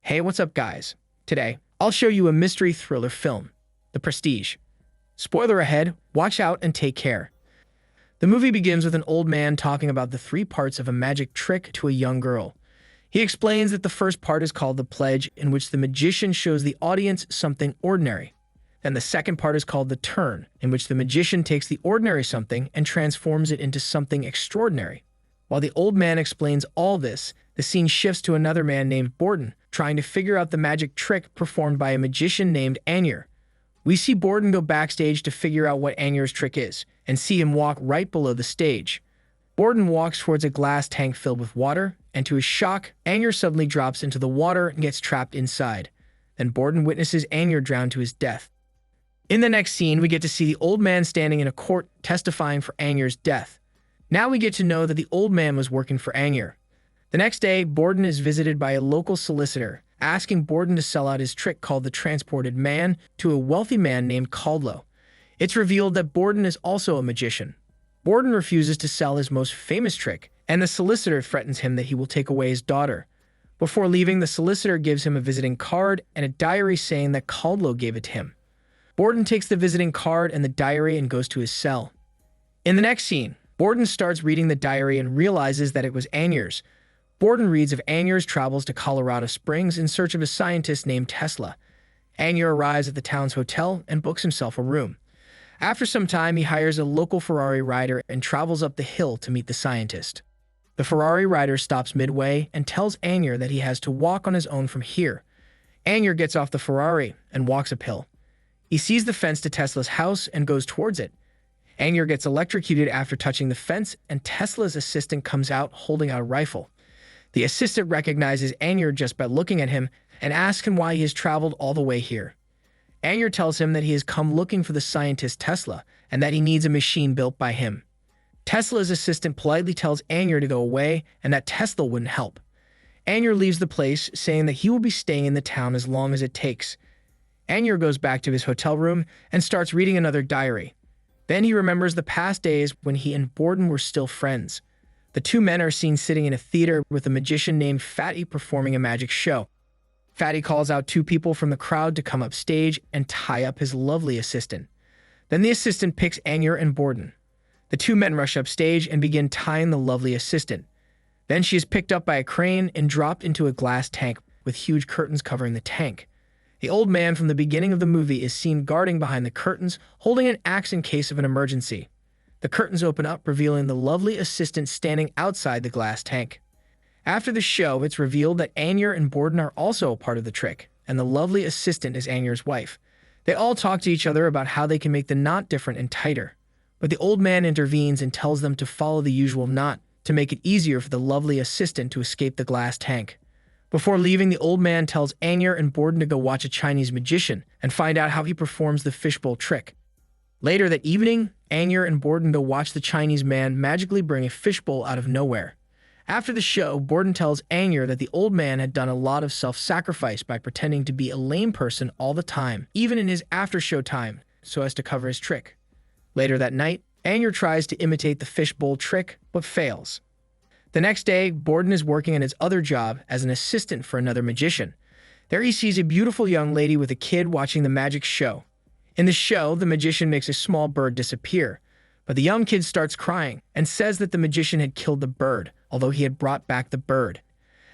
Hey, what's up, guys? Today, I'll show you a mystery thriller film, The Prestige. Spoiler ahead, watch out and take care. The movie begins with an old man talking about the three parts of a magic trick to a young girl. He explains that the first part is called the pledge, in which the magician shows the audience something ordinary. Then the second part is called the turn, in which the magician takes the ordinary something and transforms it into something extraordinary. While the old man explains all this, the scene shifts to another man named Borden, trying to figure out the magic trick performed by a magician named Anyer. We see Borden go backstage to figure out what Anyer's trick is, and see him walk right below the stage. Borden walks towards a glass tank filled with water, and to his shock, Anyer suddenly drops into the water and gets trapped inside. Then Borden witnesses Anyer drown to his death. In the next scene, we get to see the old man standing in a court testifying for Anyer's death. Now we get to know that the old man was working for Anyer. The next day, Borden is visited by a local solicitor, asking Borden to sell out his trick called the Transported Man to a wealthy man named Caldlow. It's revealed that Borden is also a magician. Borden refuses to sell his most famous trick, and the solicitor threatens him that he will take away his daughter. Before leaving, the solicitor gives him a visiting card and a diary saying that Caldlow gave it to him. Borden takes the visiting card and the diary and goes to his cell. In the next scene, Borden starts reading the diary and realizes that it was Anyer's. Borden reads of Anyer's travels to Colorado Springs in search of a scientist named Tesla. Anyer arrives at the town's hotel and books himself a room. After some time, he hires a local Ferrari rider and travels up the hill to meet the scientist. The Ferrari rider stops midway and tells Anyer that he has to walk on his own from here. Anyer gets off the Ferrari and walks uphill. He sees the fence to Tesla's house and goes towards it. Anyer gets electrocuted after touching the fence, and Tesla's assistant comes out holding out a rifle. The assistant recognizes Anyer just by looking at him and asks him why he has traveled all the way here. Anyer tells him that he has come looking for the scientist Tesla and that he needs a machine built by him. Tesla's assistant politely tells Anyer to go away and that Tesla wouldn't help. Anyer leaves the place, saying that he will be staying in the town as long as it takes. Anyer goes back to his hotel room and starts reading another diary. Then he remembers the past days when he and Borden were still friends. The two men are seen sitting in a theater with a magician named Fatty performing a magic show. Fatty calls out two people from the crowd to come upstage and tie up his lovely assistant. Then the assistant picks Anyer and Borden. The two men rush upstage and begin tying the lovely assistant. Then she is picked up by a crane and dropped into a glass tank with huge curtains covering the tank. The old man from the beginning of the movie is seen guarding behind the curtains, holding an axe in case of an emergency. The curtains open up, revealing the lovely assistant standing outside the glass tank. After the show, it's revealed that Anyer and Borden are also a part of the trick, and the lovely assistant is Anyer's wife. They all talk to each other about how they can make the knot different and tighter, but the old man intervenes and tells them to follow the usual knot to make it easier for the lovely assistant to escape the glass tank. Before leaving, the old man tells Anyer and Borden to go watch a Chinese magician and find out how he performs the fishbowl trick. Later that evening, Anyer and Borden go watch the Chinese man magically bring a fishbowl out of nowhere. After the show, Borden tells Anyer that the old man had done a lot of self-sacrifice by pretending to be a lame person all the time, even in his after-show time, so as to cover his trick. Later that night, Anyer tries to imitate the fishbowl trick, but fails. The next day, Borden is working on his other job as an assistant for another magician. There he sees a beautiful young lady with a kid watching the magic show. In the show, the magician makes a small bird disappear, but the young kid starts crying and says that the magician had killed the bird, although he had brought back the bird.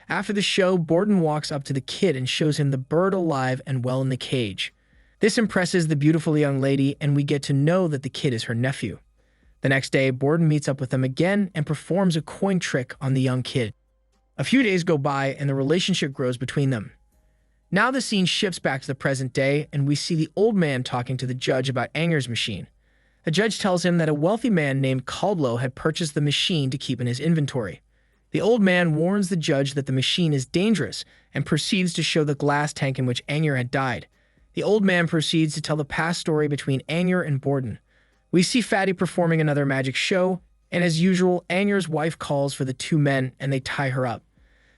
After the show, Borden walks up to the kid and shows him the bird alive and well in the cage. This impresses the beautiful young lady, and we get to know that the kid is her nephew. The next day, Borden meets up with them again and performs a coin trick on the young kid. A few days go by, and the relationship grows between them. Now the scene shifts back to the present day, and we see the old man talking to the judge about Anyer's machine. The judge tells him that a wealthy man named Caldlow had purchased the machine to keep in his inventory. The old man warns the judge that the machine is dangerous and proceeds to show the glass tank in which Anyer had died. The old man proceeds to tell the past story between Anyer and Borden. We see Fatty performing another magic show, and as usual, Anyer's wife calls for the two men and they tie her up.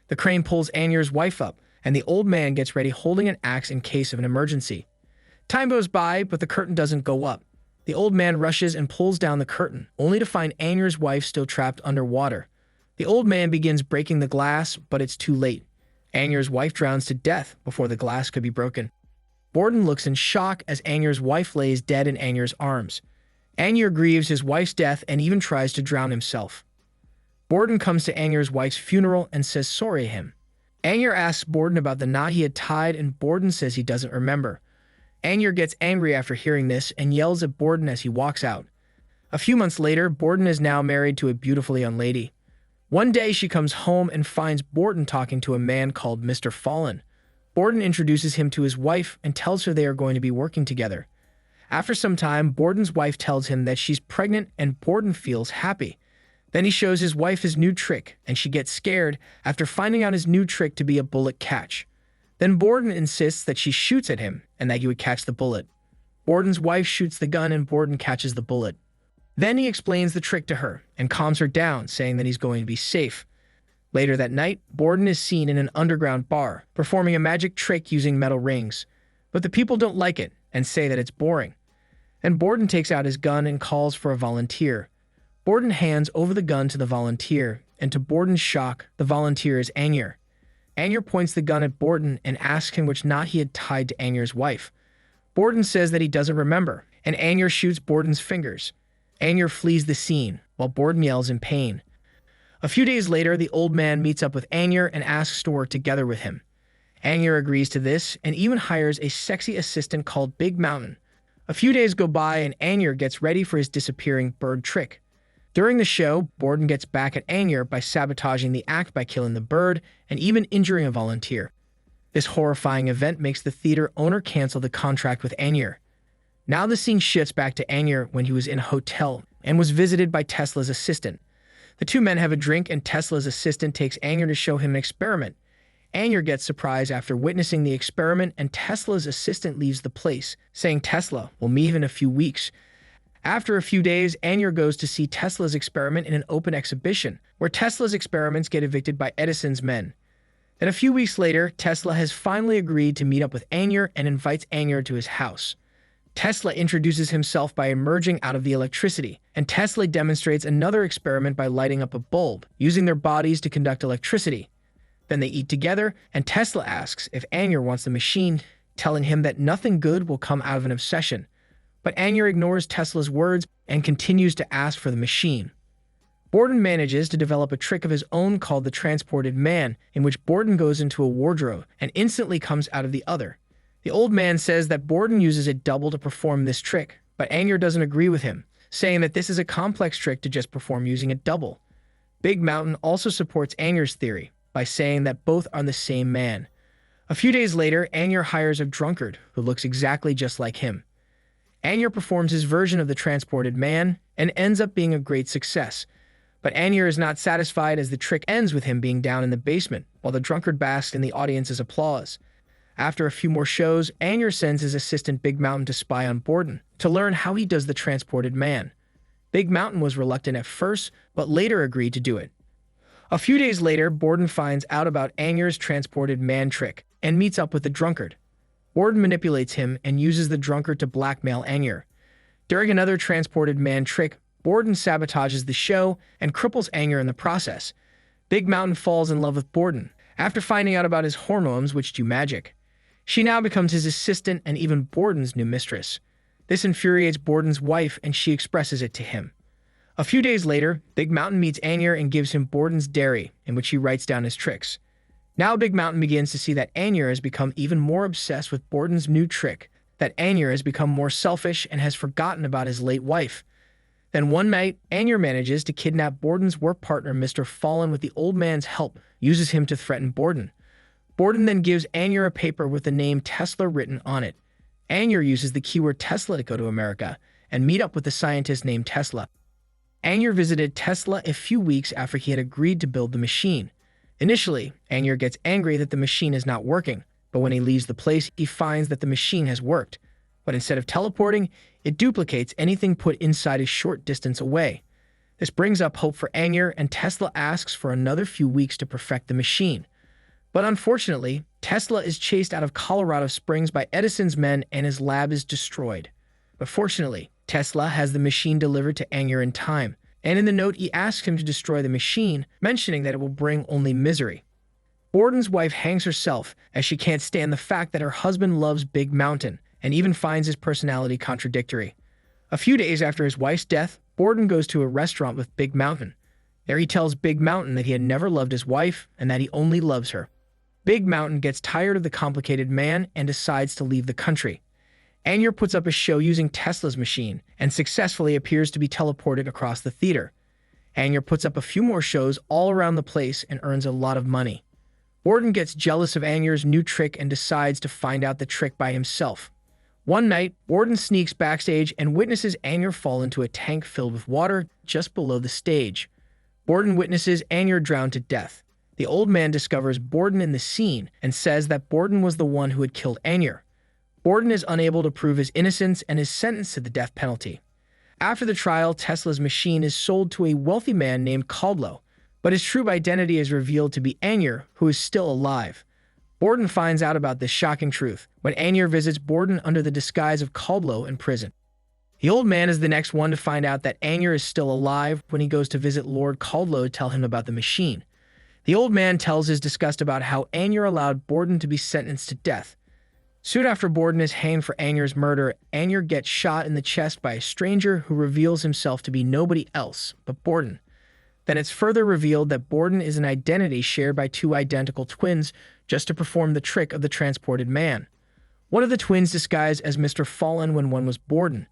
The crane pulls Anyer's wife up, and the old man gets ready holding an axe in case of an emergency. Time goes by, but the curtain doesn't go up. The old man rushes and pulls down the curtain, only to find Anger's wife still trapped underwater. The old man begins breaking the glass, but it's too late. Anger's wife drowns to death before the glass could be broken. Borden looks in shock as Anger's wife lays dead in Anger's arms. Anger grieves his wife's death and even tries to drown himself. Borden comes to Anger's wife's funeral and says sorry to him. Anger asks Borden about the knot he had tied, and Borden says he doesn't remember. Anger gets angry after hearing this and yells at Borden as he walks out. A few months later, Borden is now married to a beautiful young lady. One day she comes home and finds Borden talking to a man called Mr. Fallen. Borden introduces him to his wife and tells her they are going to be working together. After some time, Borden's wife tells him that she's pregnant and Borden feels happy. Then he shows his wife his new trick and she gets scared after finding out his new trick to be a bullet catch. Then Borden insists that she shoots at him and that he would catch the bullet. Borden's wife shoots the gun and Borden catches the bullet. Then he explains the trick to her and calms her down, saying that he's going to be safe. Later that night, Borden is seen in an underground bar, performing a magic trick using metal rings. But the people don't like it and say that it's boring. Then Borden takes out his gun and calls for a volunteer. Borden hands over the gun to the volunteer, and to Borden's shock, the volunteer is Anger. Anger points the gun at Borden and asks him which knot he had tied to Anger's wife. Borden says that he doesn't remember, and Anger shoots Borden's fingers. Anger flees the scene, while Borden yells in pain. A few days later, the old man meets up with Anger and asks to work together with him. Anger agrees to this and even hires a sexy assistant called Big Mountain. A few days go by and Anger gets ready for his disappearing bird trick. During the show, Borden gets back at Anger by sabotaging the act by killing the bird and even injuring a volunteer. This horrifying event makes the theater owner cancel the contract with Anger. Now the scene shifts back to Anger when he was in a hotel and was visited by Tesla's assistant. The two men have a drink and Tesla's assistant takes Anger to show him an experiment. Anger gets surprised after witnessing the experiment and Tesla's assistant leaves the place, saying Tesla will meet him in a few weeks. After a few days, Anger goes to see Tesla's experiment in an open exhibition, where Tesla's experiments get evicted by Edison's men. Then a few weeks later, Tesla has finally agreed to meet up with Anger and invites Anger to his house. Tesla introduces himself by emerging out of the electricity, and Tesla demonstrates another experiment by lighting up a bulb, using their bodies to conduct electricity. Then they eat together, and Tesla asks if Anger wants the machine, telling him that nothing good will come out of an obsession. But Anger ignores Tesla's words and continues to ask for the machine. Borden manages to develop a trick of his own called the Transported Man, in which Borden goes into a wardrobe and instantly comes out of the other. The old man says that Borden uses a double to perform this trick, but Anger doesn't agree with him, saying that this is a complex trick to just perform using a double. Big Mountain also supports Anger's theory by saying that both are the same man. A few days later, Anger hires a drunkard who looks exactly just like him. Anger performs his version of the Transported Man and ends up being a great success. But Anger is not satisfied as the trick ends with him being down in the basement, while the drunkard basks in the audience's applause. After a few more shows, Anger sends his assistant Big Mountain to spy on Borden to learn how he does the Transported Man. Big Mountain was reluctant at first, but later agreed to do it. A few days later, Borden finds out about Anger's Transported Man trick and meets up with the drunkard. Borden manipulates him and uses the drunkard to blackmail Anger. During another Transported Man trick, Borden sabotages the show and cripples Anger in the process. Big Mountain falls in love with Borden after finding out about his hormones, which do magic. She now becomes his assistant and even Borden's new mistress. This infuriates Borden's wife and she expresses it to him. A few days later, Big Mountain meets Anger and gives him Borden's diary, in which he writes down his tricks. Now Big Mountain begins to see that Anger has become even more obsessed with Borden's new trick, that Anger has become more selfish and has forgotten about his late wife. Then one night, Anger manages to kidnap Borden's work partner, Mr. Fallen, with the old man's help, uses him to threaten Borden. Borden then gives Anger a paper with the name Tesla written on it. Anger uses the keyword Tesla to go to America and meet up with the scientist named Tesla. Anger visited Tesla a few weeks after he had agreed to build the machine. Initially, Anger gets angry that the machine is not working, but when he leaves the place, he finds that the machine has worked. But instead of teleporting, it duplicates anything put inside a short distance away. This brings up hope for Anger, and Tesla asks for another few weeks to perfect the machine. But unfortunately, Tesla is chased out of Colorado Springs by Edison's men and his lab is destroyed. But fortunately, Tesla has the machine delivered to Anger in time, and in the note he asks him to destroy the machine, mentioning that it will bring only misery. Borden's wife hangs herself as she can't stand the fact that her husband loves Big Mountain and even finds his personality contradictory. A few days after his wife's death, Borden goes to a restaurant with Big Mountain. There he tells Big Mountain that he had never loved his wife and that he only loves her. Big Mountain gets tired of the complicated man and decides to leave the country. Anger puts up a show using Tesla's machine and successfully appears to be teleported across the theater. Anger puts up a few more shows all around the place and earns a lot of money. Borden gets jealous of Anger's new trick and decides to find out the trick by himself. One night, Borden sneaks backstage and witnesses Anger fall into a tank filled with water just below the stage. Borden witnesses Anger drown to death. The old man discovers Borden in the scene and says that Borden was the one who had killed Anger. Borden is unable to prove his innocence and is sentenced to the death penalty. After the trial, Tesla's machine is sold to a wealthy man named Caldlow, but his true identity is revealed to be Anger, who is still alive. Borden finds out about this shocking truth when Anger visits Borden under the disguise of Caldlow in prison. The old man is the next one to find out that Anger is still alive when he goes to visit Lord Caldlow to tell him about the machine. The old man tells his disgust about how Anger allowed Borden to be sentenced to death. Soon after Borden is hanged for Anger's murder, Anger gets shot in the chest by a stranger who reveals himself to be nobody else but Borden. Then it's further revealed that Borden is an identity shared by two identical twins just to perform the trick of the transported man. One of the twins disguised as Mr. Fallen when one was Borden.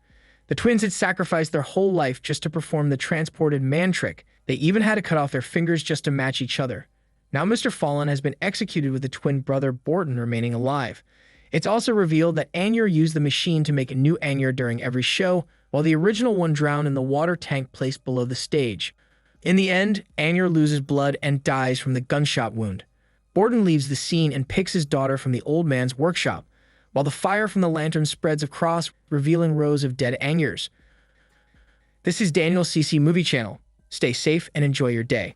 The twins had sacrificed their whole life just to perform the transported man trick. They even had to cut off their fingers just to match each other. Now Mr. Fallen has been executed with the twin brother Borden remaining alive. It's also revealed that Anger used the machine to make a new Anger during every show, while the original one drowned in the water tank placed below the stage. In the end, Anger loses blood and dies from the gunshot wound. Borden leaves the scene and picks his daughter from the old man's workshop, while the fire from the lantern spreads across, revealing rows of dead Angers. This is Daniel CC Movie Channel. Stay safe and enjoy your day.